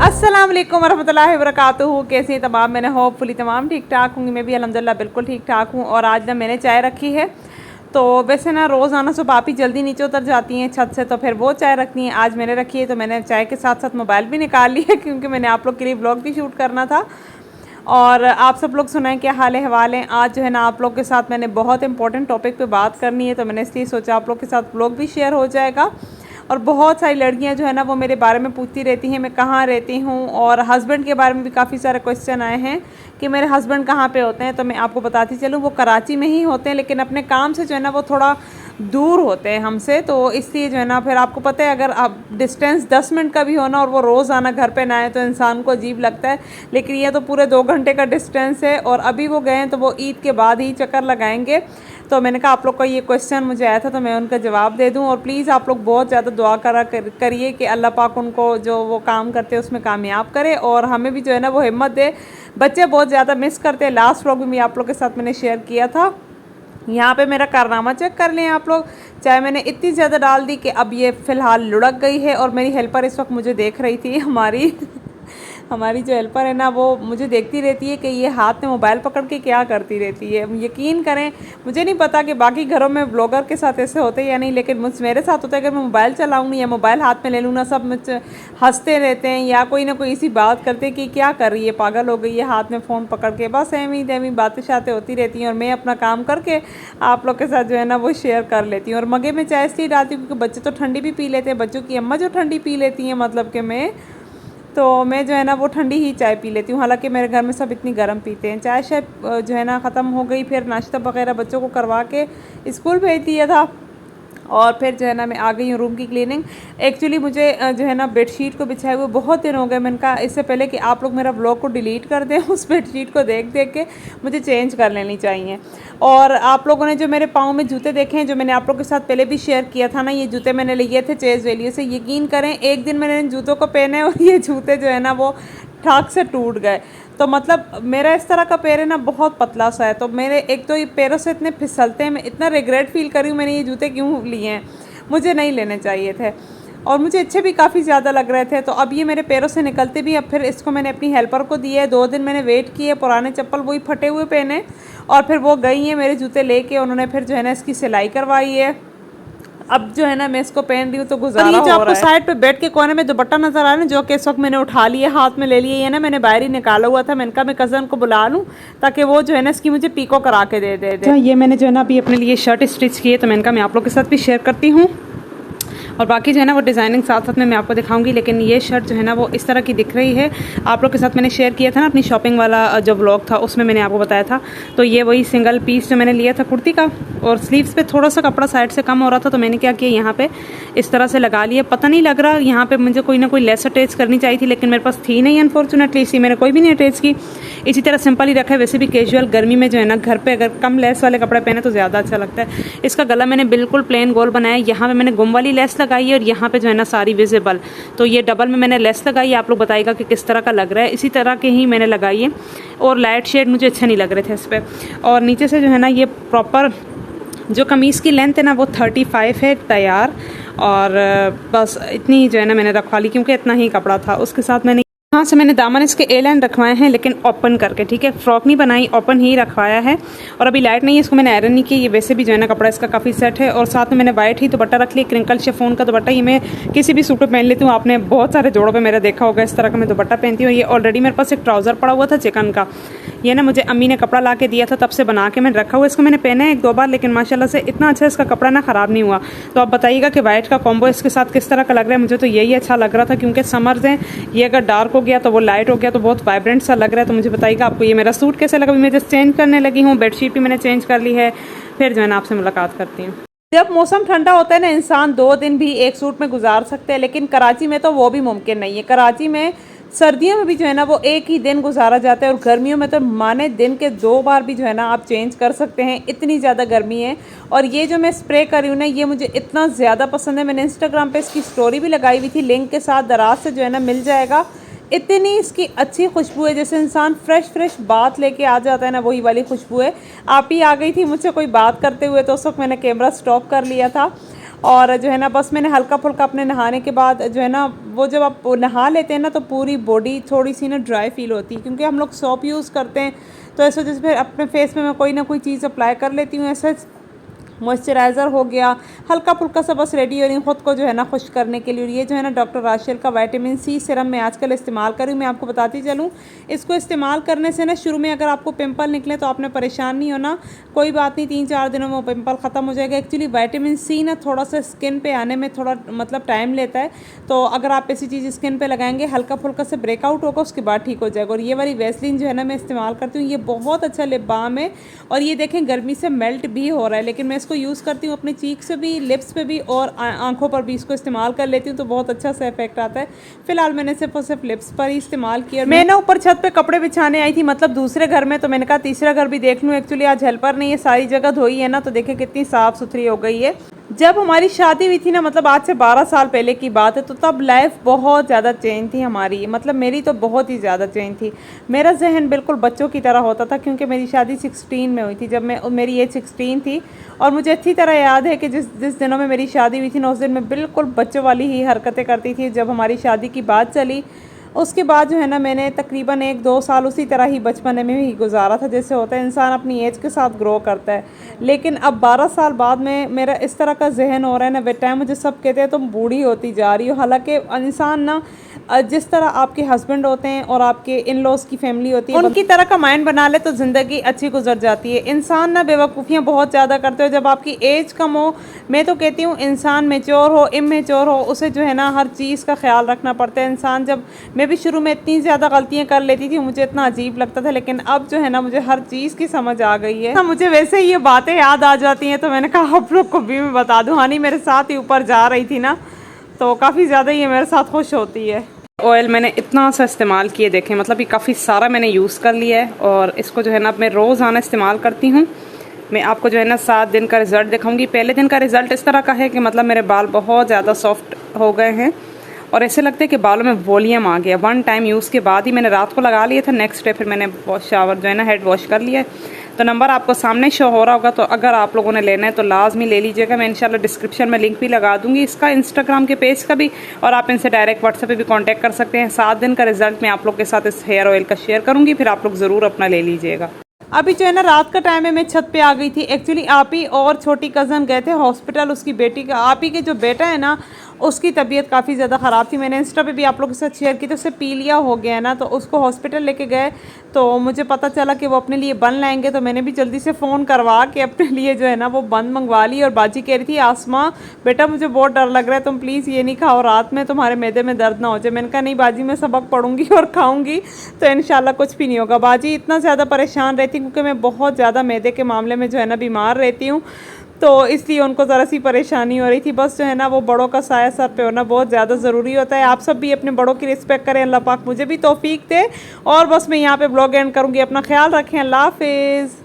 अस्सलाम वालेकुम वरहमतुल्लाहि वबरकातुहू। कैसे तमाम, मैंने होपफुली तमाम ठीक ठाक होंगी। मैं भी अल्हम्दुलिल्लाह बिल्कुल ठीक ठाक हूँ। और आज ना मैंने चाय रखी है। तो वैसे ना रोज़ाना सुबह आप ही जल्दी नीचे उतर जाती हैं छत से, तो फिर वो चाय रखती हैं। आज मैंने रखी है, तो मैंने चाय के साथ साथ मोबाइल भी निकाल लिया क्योंकि मैंने आप लोग के लिए व्लॉग भी शूट करना था। और आप सब लोग सुनाएं क्या हाल है हवाले हैं। आज जो है ना आप लोग के साथ मैंने बहुत इंपॉर्टेंट टॉपिक पे बात करनी है, तो मैंने इसलिए सोचा आप लोग के साथ व्लॉग भी शेयर हो जाएगा। और बहुत सारी लड़कियां जो है ना वो मेरे बारे में पूछती रहती हैं मैं कहाँ रहती हूँ, और हस्बैंड के बारे में भी काफ़ी सारे क्वेश्चन आए हैं कि मेरे हस्बैंड कहाँ पे होते हैं। तो मैं आपको बताती चलूँ, वो कराची में ही होते हैं, लेकिन अपने काम से जो है ना वो थोड़ा दूर होते हैं हमसे। तो इसलिए जो है ना, फिर आपको पता है अगर आप डिस्टेंस 10 मिनट का भी हो ना और वो रोज़ आना घर पे ना आए तो इंसान को अजीब लगता है। लेकिन ये तो पूरे 2 घंटे का डिस्टेंस है, और अभी वो गए हैं तो वो ईद के बाद ही चक्कर लगाएंगे। तो मैंने कहा आप लोग का ये क्वेश्चन मुझे आया था तो मैं उनका जवाब दे दूं। और प्लीज़ आप लोग बहुत ज़्यादा दुआ करिए कि अल्लाह पाक उनको जो वो काम करते हैं उसमें कामयाब करे, और हमें भी जो है ना वो हिम्मत दे। बच्चे बहुत ज़्यादा मिस करते हैं। लास्ट व्लॉग में आप लोग के साथ मैंने शेयर किया था। यहाँ पे मेरा कारनामा चेक कर लें आप लोग। चाहे मैंने इतनी ज़्यादा डाल दी कि अब ये फ़िलहाल लुढ़क गई है। और मेरी हेल्पर इस वक्त मुझे देख रही थी, हमारी जो हेल्पर है ना वो मुझे देखती रहती है कि ये हाथ में मोबाइल पकड़ के क्या करती रहती है। यकीन करें, मुझे नहीं पता कि बाकी घरों में ब्लॉगर के साथ ऐसे होते हैं या नहीं, लेकिन मेरे साथ होता है। अगर मैं मोबाइल चलाऊँगी या मोबाइल हाथ में ले लूँ ना, सब मुझे हंसते रहते हैं या कोई ना कोई इसी बात करते हैं कि क्या कर रही है, पागल हो गई है हाथ में फ़ोन पकड़ के। बस एवी बातें शातें होती रहती हैं, और मैं अपना काम करके आप लोग के साथ जो है ना वो शेयर कर लेती हूँ। और मगे में चाय इसलिए डालती हूँ क्योंकि बच्चे तो ठंडी भी पी लेते हैं। बच्चों की अम्मा जो ठंडी पी लेती हैं, मतलब कि मैं जो है ना वो ठंडी ही चाय पी लेती हूँ। हालांकि मेरे घर में सब इतनी गर्म पीते हैं। चाय शायद जो है ना ख़त्म हो गई, फिर नाश्ता वगैरह बच्चों को करवा के स्कूल भेज दिया था। और फिर जो है ना मैं आ गई हूँ रूम की क्लीनिंग। एक्चुअली मुझे जो है ना बेडशीट को बिछाए हुए बहुत दिन हो गए। मैंने कहा इससे पहले कि आप लोग मेरा व्लॉग को डिलीट कर दें, उस बेडशीट को देख देख के मुझे चेंज कर लेनी चाहिए। और आप लोगों ने जो मेरे पाँव में जूते देखे हैं, जो मैंने आप लोगों के साथ पहले भी शेयर किया था ना, ये जूते मैंने लिए थे चेज वैल्यू से। यकीन करें एक दिन मैंने इन जूतों को पहने और ये जूते जो है ना वो ठाक से टूट गए। तो मतलब मेरा इस तरह का पैर है ना बहुत पतला सा है, तो मेरे एक तो ये पैरों से इतने फिसलते हैं। मैं इतना रिग्रेट फील करी हूँ मैंने ये जूते क्यों लिए हैं, मुझे नहीं लेने चाहिए थे। और मुझे अच्छे भी काफ़ी ज़्यादा लग रहे थे। तो अब ये मेरे पैरों से निकलते भी। अब फिर इसको मैंने अपनी हेल्पर को दिए। 2 दिन मैंने वेट किए, पुराने चप्पल वही फटे हुए पहने, और फिर वो गई हैं मेरे जूते लेके। उन्होंने फिर जो है ना इसकी सिलाई करवाई है। अब जो है ना मैं इसको पहन रही हूँ तो गुजारा हो रहा है। जो आपको साइड पे बेड के कोने में दुपट्टा नजर आ रहा है, जो कि इस वक्त मैंने उठा लिया, हाथ में ले लिया। ये ना मैंने बाहर ही निकाला हुआ था। मैंने कहा मैं कज़न को बुला लूँ ताकि वो जो है ना इसकी मुझे पीको करा के दे दे। ये मैंने जो है ना अभी अपने लिए शर्ट स्टिच की है, तो मैंने कहा मैं आप लोग के साथ भी शेयर करती हूँ। और बाकी जो है ना वो डिज़ाइनिंग साथ साथ में मैं आपको दिखाऊंगी। लेकिन ये शर्ट जो है ना वो इस तरह की दिख रही है। आप लोग के साथ मैंने शेयर किया था ना अपनी शॉपिंग वाला जो व्लॉग था, उसमें मैंने आपको बताया था। तो ये वही सिंगल पीस जो मैंने लिया था कुर्ती का, और स्लीव्स पे थोड़ा सा कपड़ा साइड से कम हो रहा था, तो मैंने क्या किया यहाँ पे इस तरह से लगा लिया। पता नहीं लग रहा, यहाँ पे मुझे कोई ना कोई लेस अटैच करनी चाहिए थी, लेकिन मेरे पास थी नहीं अनफॉर्चुनेटली, इसलिए मैंने कोई भी नहीं अटैच की। इसी तरह सिंपल ही रखा है। वैसे भी कैजुअल गर्मी में जो है ना घर पे अगर कम लेस वाले कपड़े पहने तो ज़्यादा अच्छा लगता है। इसका गला मैंने बिल्कुल प्लेन गोल बनाया। यहाँ पे मैंने गुम वाली लेस लगाई है, और यहाँ पे जो है ना सारी विजिबल। तो ये डबल में मैंने लेस लगाई है। आप लोग बताइएगा कि किस तरह का लग रहा है। इसी तरह के ही मैंने लगाई है, और लाइट शेड मुझे अच्छे नहीं लग रहे थे इस पर। और नीचे से जो है ना ये प्रॉपर जो कमीज़ की लेंथ है ना वो 35 है तैयार। और बस इतनी जो है ना मैंने रखवा ली क्योंकि इतना ही कपड़ा था। उसके साथ मैंने यहाँ से मैंने दामन इसके ए लाइन रखवाए हैं, लेकिन ओपन करके, ठीक है, फ्रॉक नहीं बनाई, ओपन ही रखवाया है। और अभी लाइट नहीं है, इसको मैंने आयरन नहीं की। ये वैसे भी जो है ना कपड़ा इसका काफ़ी सेट है। और साथ में मैंने वाइट ही दुपट्टा रख लिया, क्रिंकल शिफॉन का दुपट्टा। ये मैं किसी भी सूट पे पहन लेती हूँ। आपने बहुत सारे जोड़ों पे मेरा देखा होगा इस तरह का मैं दुपट्टा पहनती हूँ। ये ऑलरेडी मेरे पास एक ट्राउज़र पड़ा हुआ था चिकन का। ये ना मुझे अम्मी ने कपड़ा ला के दिया था, तब से बना के मैंने रखा हुआ। इसको मैंने पहना है 1-2 बार, लेकिन माशाल्लाह से इतना अच्छा इसका कपड़ा ना ख़राब नहीं हुआ। तो आप बताइएगा कि वाइट का कॉम्बो इसके साथ किस तरह का लग रहा है। मुझे तो यही अच्छा लग रहा था, क्योंकि समर्स हैं, ये अगर डार्क हो गया तो वो लाइट हो गया तो बहुत वाइब्रेंट सा लग रहा है। तो मुझे बताइएगा आपको ये मेरा सूट कैसे लगा। अभी मैं जस्ट चेंज करने लगी हूँ, बेडशीट भी मैंने चेंज कर ली है। फिर जो है ना आपसे मुलाकात करती हूँ। जब मौसम ठंडा होता है ना, इंसान 2 दिन भी एक सूट में गुजार सकते हैं, लेकिन कराची में तो वो भी मुमकिन नहीं है। कराची में सर्दियों में भी जो है ना वो एक ही दिन गुजारा जाता है, और गर्मियों में तो माने दिन के 2 बार भी जो है ना आप चेंज कर सकते हैं, इतनी ज़्यादा गर्मी है। और ये जो मैं स्प्रे कर रही हूँ ना, ये मुझे इतना ज़्यादा पसंद है। मैंने इंस्टाग्राम पे इसकी स्टोरी भी लगाई हुई थी, लिंक के साथ दराज से जो है ना मिल जाएगा। इतनी इसकी अच्छी खुशबू है, जैसे इंसान फ्रेश बात लेके आ जाता है ना, वही वाली खुशबू है। आप ही आ गई थी मुझसे कोई बात करते हुए, तो उस वक्त मैंने कैमरा स्टॉप कर लिया था। और जो है ना बस मैंने हल्का फुल्का अपने नहाने के बाद जो है ना, वो जब आप नहा लेते हैं ना तो पूरी बॉडी थोड़ी सी ना ड्राई फील होती है, क्योंकि हम लोग सोप यूज़ करते हैं तो इस वजह से फिर अपने फेस में मैं कोई ना कोई चीज़ अप्लाई कर लेती हूँ। ऐसे मॉइस्चराइज़र हो गया, हल्का फुल्का सा बस रेडी हो रही हूँ ख़ुद को जो है ना खुश करने के लिए। ये जो है ना डॉक्टर राशेल का विटामिन सी सीरम मैं आजकल इस्तेमाल कर रही हूँ। मैं आपको बताती चलूँ, इसको इस्तेमाल करने से ना शुरू में अगर आपको पिंपल निकले तो आपने परेशान नहीं होना, कोई बात नहीं, 3-4 दिनों में वो पिंपल ख़त्म हो जाएगा। एक्चुअली विटामिन सी ना थोड़ा सा स्किन पे आने में थोड़ा मतलब टाइम लेता है, तो अगर आप ऐसी चीज़ स्किन पे लगाएंगे हल्का फुल्का से ब्रेकआउट होगा, उसके बाद ठीक हो जाएगा। और ये वाली वैसलीन जो है ना मैं इस्तेमाल करती हूँ, ये बहुत अच्छा लिप बाम है और ये देखें गर्मी से मेल्ट भी हो रहा है, लेकिन मैं इसको यूज़ करती हूँ अपने चीक से भी, लिप्स पे भी और आंखों पर भी इसको इस्तेमाल कर लेती हूँ, तो बहुत अच्छा सा इफेक्ट आता है। फिलहाल मैंने सिर्फ और सिर्फ लिप्स पर ही इस्तेमाल किया। मैं ना ऊपर छत पे कपड़े बिछाने आई थी, मतलब दूसरे घर में, तो मैंने कहा तीसरा घर भी देख लूँ। एक्चुअली आज हेल्पर नहीं है, सारी जगह धोई है ना, तो देखें कितनी साफ़ सुथरी हो गई है। जब हमारी शादी हुई थी ना, मतलब आज से 12 साल पहले की बात है, तो तब लाइफ बहुत ज़्यादा चेंज थी हमारी, मतलब मेरी तो बहुत ही ज़्यादा चेंज थी। मेरा जहन बिल्कुल बच्चों की तरह होता था, क्योंकि मेरी शादी 16 में हुई थी, जब मेरी एज 16 थी। और मुझे अच्छी तरह याद है कि जिस दिनों में मेरी शादी हुई थी ना, उस दिन मैं बिल्कुल बच्चों वाली ही हरकतें करती थी। जब हमारी शादी की बात चली, उसके बाद जो है ना मैंने तकरीबन 1-2 साल उसी तरह ही बचपन में ही गुजारा था, जैसे होता है इंसान अपनी एज के साथ ग्रो करता है। लेकिन अब 12 साल बाद में मेरा इस तरह का जहन हो रहा है ना, बेटा टाइम मुझे सब कहते हैं तुम बूढ़ी होती जा रही हो। हालांकि इंसान ना जिस तरह आपके हस्बैंड होते हैं और आपके इन लॉज की फैमिली होती है, उनकी तरह का माइंड बना ले तो ज़िंदगी अच्छी गुजर जाती है। इंसान ना बेवकूफ़ियाँ बहुत ज़्यादा करते हो जब आपकी एज कम हो। मैं तो कहती हूँ इंसान मेच्योर हो इमेच्योर हो, उसे जो है ना हर चीज़ का ख्याल रखना पड़ता है। इंसान जब मैं भी शुरू में इतनी ज़्यादा गलतियाँ कर लेती थी, मुझे इतना अजीब लगता था, लेकिन अब जो है ना मुझे हर चीज़ की समझ आ गई है। हाँ, मुझे वैसे ये बातें याद आ जाती हैं, तो मैंने कहा आप लोग को भी मैं बता दूँ। हानी मेरे साथ ही ऊपर जा रही थी ना, तो काफ़ी ज़्यादा ये मेरे साथ खुश होती है। ऑयल मैंने इतना सा इस्तेमाल किए, देखें मतलब ये काफ़ी सारा मैंने यूज़ कर लिया है, और इसको जो है ना मैं रोज़ाना इस्तेमाल करती हूँ। मैं आपको जो है ना 7 दिन का रिज़ल्ट दिखाऊंगी। पहले दिन का रिज़ल्ट इस तरह का है कि मतलब मेरे बाल बहुत ज़्यादा सॉफ्ट हो गए हैं और ऐसे लगता है कि बालों में वॉल्यूम आ गया। 1 टाइम यूज़ के बाद ही मैंने रात को लगा लिया था, नेक्स्ट डे फिर मैंने शावर जो है ना हेड वॉश कर लिया है। तो नंबर आपको सामने शो हो रहा होगा, तो अगर आप लोगों ने लेना है तो लाजमी ले लीजिएगा। मैं इंशाल्लाह डिस्क्रिप्शन में लिंक भी लगा दूंगी इसका, इंस्टाग्राम के पेज का भी, और आप इनसे डायरेक्ट व्हाट्सएप पे भी कांटेक्ट कर सकते हैं। 7 दिन का रिजल्ट मैं आप लोग के साथ इस हेयर ऑयल का शेयर करूंगी, फिर आप लोग ज़रूर अपना ले लीजिएगा। अभी जो है ना रात का टाइम है, मैं छत पे आ गई थी। एक्चुअली आप ही और छोटी कज़न गए थे हॉस्पिटल, उसकी बेटी का, आप ही के जो बेटा है ना उसकी तबीयत काफ़ी ज़्यादा ख़राब थी। मैंने इंस्टा पे भी आप लोगों के साथ शेयर की, तो उसे पीलिया हो गया है ना, तो उसको हॉस्पिटल लेके गए, तो मुझे पता चला कि वो अपने लिए बन लाएंगे, तो मैंने भी जल्दी से फ़ोन करवा के अपने लिए जो है ना वो बंद मंगवा ली। और बाजी कह रही थी आसमां बेटा मुझे बहुत डर लग रहा है, तुम प्लीज़ ये नहीं खाओ रात में, तुम्हारे मैदे में दर्द ना हो जाए। मैंने कहा नहीं बाजी, मैं सबक पढ़ूंगी और खाऊंगी तो इंशाल्लाह कुछ भी नहीं होगा। बाजी इतना ज़्यादा परेशान रहती क्योंकि मैं बहुत ज़्यादा मैदे के मामले में जो है ना बीमार रहती हूँ, तो इसलिए उनको ज़रा सी परेशानी हो रही थी। बस जो है ना वो बड़ों का साया सर पे होना बहुत ज़्यादा ज़रूरी होता है। आप सब भी अपने बड़ों की रिस्पेक्ट करें, अल्लाह पाक मुझे भी तौफीक दे। और बस मैं यहाँ पे ब्लॉग एंड करूँगी। अपना ख्याल रखें, अल्लाह हाफिज़।